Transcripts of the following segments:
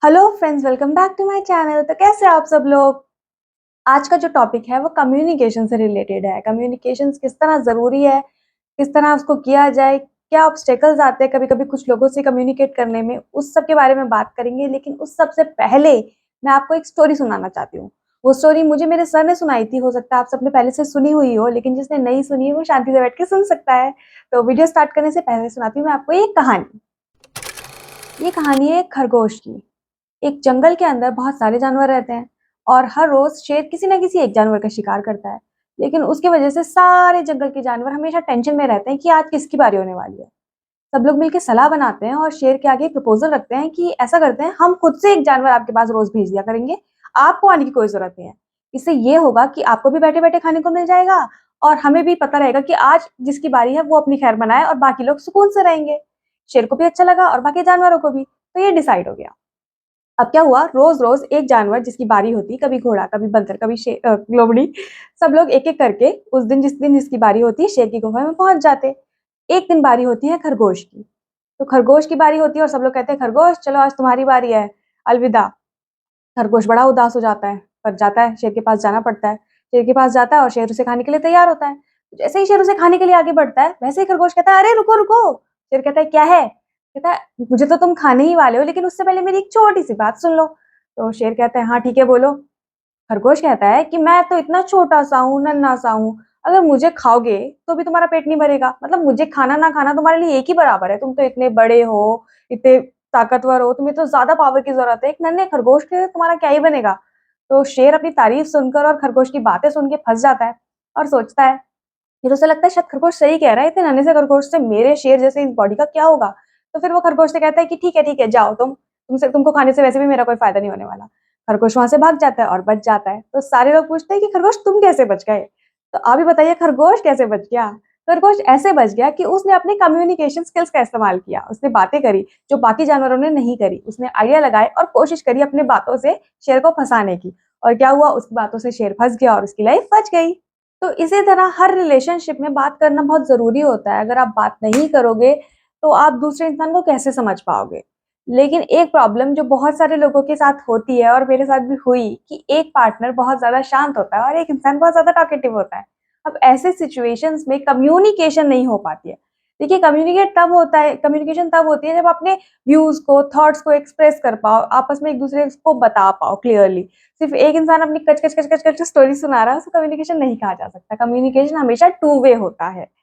Hello friends, welcome back to my channel. तो कैसे हैं आप सब लोग। आज का जो टॉपिक है वो कम्युनिकेशन से रिलेटेड है। कम्युनिकेशन किस तरह ज़रूरी है, किस तरह उसको किया जाए, क्या ऑब्स्टेकल्स आते हैं कभी कभी कुछ लोगों से कम्युनिकेट करने में, उस सब के बारे में बात करेंगे। लेकिन उस सबसे पहले मैं आपको एक स्टोरी सुनाना चाहती हूँ। वो स्टोरी मुझे मेरे सर ने सुनाई थी, हो सकता है आप सबने पहले से सुनी हुई हो, लेकिन जिसने नहीं सुनी है वो शांति से बैठ के सुन सकता है। तो वीडियो स्टार्ट करने से पहले सुनाती हूँ मैं आपको एक कहानी। ये कहानी है एक खरगोश की। एक जंगल के अंदर बहुत सारे जानवर रहते हैं और हर रोज शेर किसी ना किसी एक जानवर का शिकार करता है। लेकिन उसकी वजह से सारे जंगल के जानवर हमेशा टेंशन में रहते हैं कि आज किसकी बारी होने वाली है। सब लोग मिलकर सलाह बनाते हैं और शेर के आगे एक प्रपोजल रखते हैं कि ऐसा करते हैं, हम खुद से एक जानवर आपके पास रोज भेज दिया करेंगे, आपको आने की कोई जरूरत नहीं है। इससे ये होगा कि आपको भी बैठे बैठे खाने को मिल जाएगा और हमें भी पता रहेगा कि आज जिसकी बारी है वो अपनी खैर बनाए और बाकी लोग सुकून से रहेंगे। शेर को भी अच्छा लगा और बाकी जानवरों को भी। तो ये डिसाइड हो गया। अब क्या हुआ, रोज रोज एक जानवर जिसकी बारी होती, कभी घोड़ा, कभी बंदर, कभी लोमड़ी, सब लोग एक एक करके उस दिन जिस दिन जिसकी बारी होती है शेर की गुफा में पहुंच जाते। एक दिन बारी होती है खरगोश की। तो खरगोश की बारी होती है और सब लोग कहते हैं, खरगोश चलो आज तुम्हारी बारी है, अलविदा। खरगोश बड़ा उदास हो जाता है, पर जाता है, शेर के पास जाना पड़ता है। शेर के पास जाता है और शेर उसे खाने के लिए तैयार होता है। जैसे ही शेर उसे खाने के लिए आगे बढ़ता है, वैसे ही खरगोश कहता है, अरे रुको रुको। शेर कहता है, क्या है। कहता है, मुझे तो तुम खाने ही वाले हो, लेकिन उससे पहले मेरी एक छोटी सी बात सुन लो। तो शेर कहता है, हाँ ठीक है बोलो। खरगोश कहता है कि मैं तो इतना छोटा सा हूँ, नन्हा सा हूँ, अगर मुझे खाओगे तो भी तुम्हारा पेट नहीं भरेगा। मतलब मुझे खाना ना खाना तुम्हारे लिए एक ही बराबर है। तुम तो इतने बड़े हो, इतने ताकतवर हो, तुम्हें तो ज्यादा पावर की जरूरत है, एक नन्हे खरगोश के तुम्हारा क्या ही बनेगा। तो शेर अपनी तारीफ सुनकर और खरगोश की बातें सुन के फंस जाता है और सोचता है, फिर उसे लगता है शायद खरगोश सही कह रहा है, इतने नन्हे से खरगोश से मेरे शेर जैसे इस बॉडी का क्या होगा। तो फिर वो खरगोश से कहता है कि ठीक है जाओ, तुमसे तुमको खाने से वैसे भी मेरा कोई फायदा नहीं होने वाला। खरगोश वहां से भाग जाता है और बच जाता है। तो सारे लोग पूछते हैं कि खरगोश तुम कैसे बच गए। तो आप ही बताइए खरगोश कैसे बच गया। खरगोश ऐसे बच गया कि उसने अपने कम्युनिकेशन स्किल्स का इस्तेमाल किया, उसने बातें करी जो बाकी जानवरों ने नहीं करी, उसने आइडिया लगाए और कोशिश करी अपने बातों से शेर को फंसाने की। और क्या हुआ, उसकी बातों से शेर फंस गया और उसकी लाइफ बच गई। तो इसी तरह हर रिलेशनशिप में बात करना बहुत ज़रूरी होता है। अगर आप बात नहीं करोगे, तो आप दूसरे इंसान को कैसे समझ पाओगे। लेकिन एक प्रॉब्लम जो बहुत सारे लोगों के साथ होती है और मेरे साथ भी हुई, कि एक पार्टनर बहुत ज़्यादा शांत होता है और एक इंसान बहुत ज़्यादा टॉकेटिव होता है। अब ऐसे सिचुएशंस में कम्युनिकेशन नहीं हो पाती है। देखिए, कम्युनिकेशन तब होती है जब अपने व्यूज़ को, थॉट्स को एक्सप्रेस कर पाओ, आपस में एक दूसरे को बता पाओ क्लियरली। सिर्फ एक इंसान अपनी कच कच कच कच कच स्टोरी सुना रहा है, उसको कम्युनिकेशन नहीं कहा जा सकता। कम्युनिकेशन हमेशा टू वे होता है।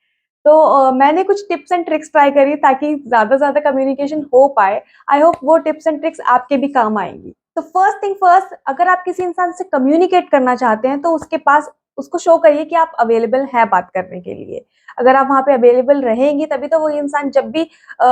तो मैंने कुछ टिप्स एंड ट्रिक्स ट्राई करी ताकि ज़्यादा से ज़्यादा कम्युनिकेशन हो पाए। आई होप वो टिप्स एंड ट्रिक्स आपके भी काम आएँगी। तो फर्स्ट थिंग फर्स्ट, अगर आप किसी इंसान से कम्युनिकेट करना चाहते हैं, तो उसके पास उसको शो करिए कि आप अवेलेबल हैं बात करने के लिए। अगर आप वहाँ पे अवेलेबल रहेंगी, तभी तो वो इंसान जब भी अ,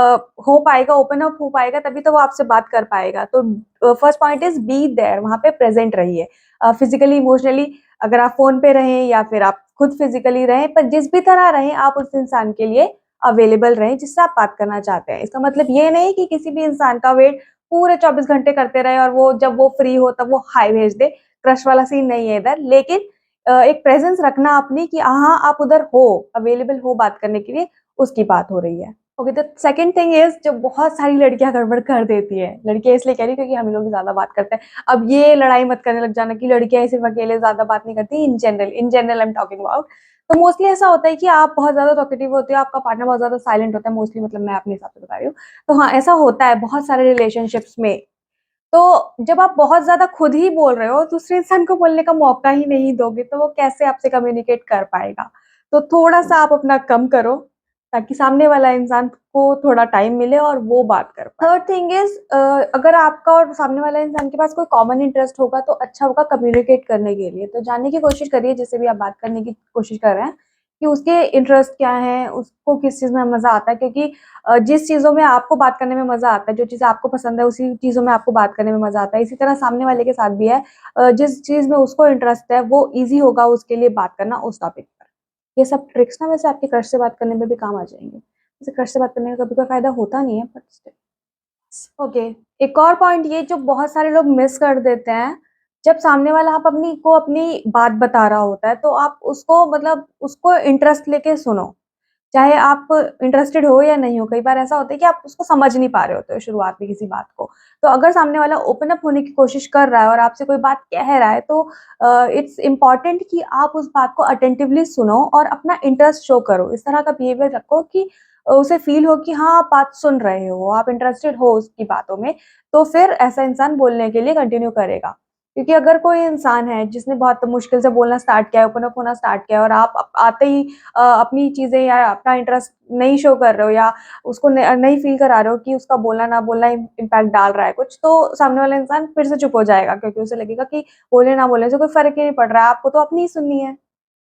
हो पाएगा, ओपन अप हो पाएगा, तभी तो वो आपसे बात कर पाएगा। तो first point is be there, वहाँ पे प्रेज़ेंट रहिए। फिज़िकली, इमोशनली, अगर आप फ़ोन पे रहें या फिर आप खुद फिज़िकली रहें, पर जिस भी तरह रहें, आप उस इंसान के लिए अवेलेबल रहें जिससे आप बात करना चाहते हैं। इसका मतलब ये नहीं कि किसी भी इंसान का वेट पूरे 24 घंटे करते रहें और वो जब वो फ्री हो तब वो हाय भेज दे। क्रश वाला सीन नहीं है इधर। लेकिन एक प्रेज़ेंस रखना अपनी कि हाँ, आप उधर हो, अवेलेबल हो बात करने के लिए, उसकी बात हो रही है। Okay, the second thing is, जो बहुत सारी लड़कियाँ गड़बड़ कर देती हैं। लड़कियाँ इसलिए कह रही हूँ क्योंकि हम लोग ज़्यादा बात करते हैं। अब ये लड़ाई मत करने लग जाना कि लड़कियाँ ही सिर्फ़ अकेले ज़्यादा बात नहीं करती, in general I am talking about. तो मोस्टली ऐसा होता है कि आप बहुत ज़्यादा टॉकेटिव होते हो, आपका पार्टनर बहुत ज़्यादा साइलेंट होता है मोस्टली, मतलब मैं अपने हिसाब से बता रही हूँ। तो हाँ, ऐसा होता है बहुत सारे रिलेशनशिप्स में। तो जब आप बहुत ज़्यादा खुद ही बोल रहे हो, दूसरे इंसान को बोलने का मौका ही नहीं दोगे, तो वो कैसे आपसे कम्युनिकेट कर पाएगा? तो थोड़ा-सा आप अपना कम करो, ताकि सामने वाला इंसान को थोड़ा टाइम मिले और वो बात कर पाए। थर्ड थिंग इज़, अगर आपका और सामने वाले इंसान के पास कोई कॉमन इंटरेस्ट होगा, तो अच्छा होगा कम्युनिकेट करने के लिए। तो जानने की कोशिश करिए, जिससे भी आप बात करने की कोशिश कर रहे हैं, कि उसके इंटरेस्ट क्या हैं, उसको किस चीज़ में मज़ा आता है। क्योंकि जिस चीज़ों में आपको बात करने में मज़ा आता है, जो चीज़ आपको पसंद है, उसी चीज़ों में आपको बात करने में मज़ा आता है। इसी तरह सामने वाले के साथ भी है। जिस चीज़ में उसको इंटरेस्ट है, वो ईज़ी होगा उसके लिए बात करना उस टॉपिक पर। ये सब ट्रिक्स ना वैसे आपके क्रश से बात करने में भी काम आ जाएँगे। वैसे क्रश से बात करने का कभी कोई फ़ायदा होता नहीं है, बट स्टिल। ओके, एक और पॉइंट ये जो बहुत सारे लोग मिस कर देते हैं, जब सामने वाला आप अपनी बात बता रहा होता है, तो आप उसको, मतलब उसको इंटरेस्ट लेके सुनो। चाहे आप इंटरेस्टेड हो या नहीं हो। कई बार ऐसा होता है कि आप उसको समझ नहीं पा रहे होते हो शुरुआत में किसी बात को। तो अगर सामने वाला ओपन अप होने की कोशिश कर रहा है और आपसे कोई बात कह रहा है, तो इट्स इम्पोर्टेंट कि आप उस बात को अटेंटिवली सुनो और अपना इंटरेस्ट शो करो। इस तरह का बिहेवियर रखो कि उसे फ़ील हो कि हाँ, आप बात सुन रहे हो, आप इंटरेस्टेड हो उसकी बातों में, तो फिर ऐसा इंसान बोलने के लिए कंटिन्यू करेगा। क्योंकि अगर कोई इंसान है जिसने बहुत मुश्किल से बोलना स्टार्ट किया है, ओपन अप होना स्टार्ट किया है और आप आते ही अपनी चीज़ें या अपना इंटरेस्ट नहीं शो कर रहे हो या उसको नहीं फ़ील करा रहे हो कि उसका बोलना ना बोलना इम्पैक्ट डाल रहा है कुछ, तो सामने वाला इंसान फिर से चुप हो जाएगा, क्योंकि उसे लगेगा कि बोले ना बोलने से कोई फ़र्क ही नहीं पड़ रहा है, आपको तो अपनी ही सुननी है।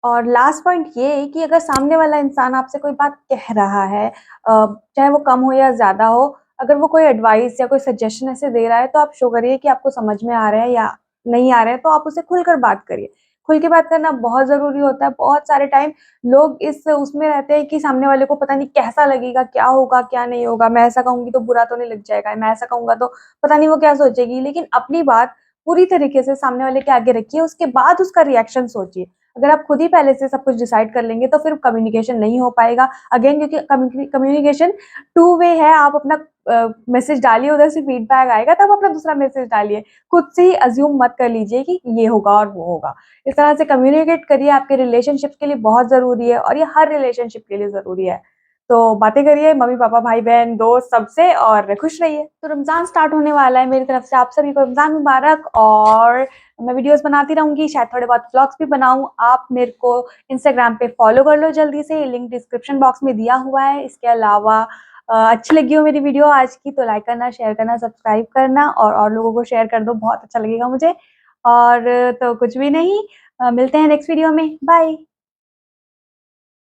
और लास्ट पॉइंट ये है कि अगर सामने वाला इंसान आपसे कोई बात कह रहा है, चाहे वो कम हो या ज़्यादा हो, अगर वो कोई एडवाइस या कोई सजेशन ऐसे दे रहा है, तो आप शो करिए कि आपको समझ में आ रहा है या नहीं आ रहा है, तो आप उससे खुलकर बात करिए। खुल के बात करना बहुत ज़रूरी होता है। बहुत सारे टाइम लोग इस उसमें रहते हैं कि सामने वाले को पता नहीं कैसा लगेगा, क्या होगा, क्या नहीं होगा, मैं ऐसा कहूँगी तो बुरा तो नहीं लग जाएगा, मैं ऐसा कहूँगा तो पता नहीं वो क्या सोचेगी। लेकिन अपनी बात पूरी तरीके से सामने वाले के आगे रखिए, उसके बाद उसका रिएक्शन सोचिए। अगर आप खुद ही पहले से सब कुछ डिसाइड कर लेंगे, तो फिर कम्युनिकेशन नहीं हो पाएगा। अगेन, क्योंकि कम्युनिकेशन टू वे है। आप अपना मैसेज डालिए, उधर से फीडबैक आएगा, तब अपना दूसरा मैसेज डालिए। खुद से ही अज़्यूम मत कर लीजिए कि ये होगा और वो होगा। इस तरह से कम्युनिकेट करिए, आपके रिलेशनशिप के लिए बहुत ज़रूरी है और ये हर रिलेशनशिप के लिए ज़रूरी है। तो बातें करिए मम्मी-पापा, भाई-बहन, दोस्त सबसे, और खुश रहिए। तो रमज़ान स्टार्ट होने वाला है, मेरी तरफ से आप सभी को रमज़ान मुबारक। और मैं वीडियोज़ बनाती रहूँगी, शायद थोड़े बहुत व्लॉग्स भी बनाऊँ। आप मेरे को इंस्टाग्राम पे फ़ॉलो कर लो जल्दी से, लिंक डिस्क्रिप्शन बॉक्स में दिया हुआ है। इसके अलावा अच्छी लगी हो मेरी वीडियो आज की, तो लाइक करना, शेयर करना, सब्सक्राइब करना और लोगों को शेयर कर दो, बहुत अच्छा लगेगा मुझे। और तो कुछ भी नहीं, मिलते हैं नेक्स्ट वीडियो में। बाय।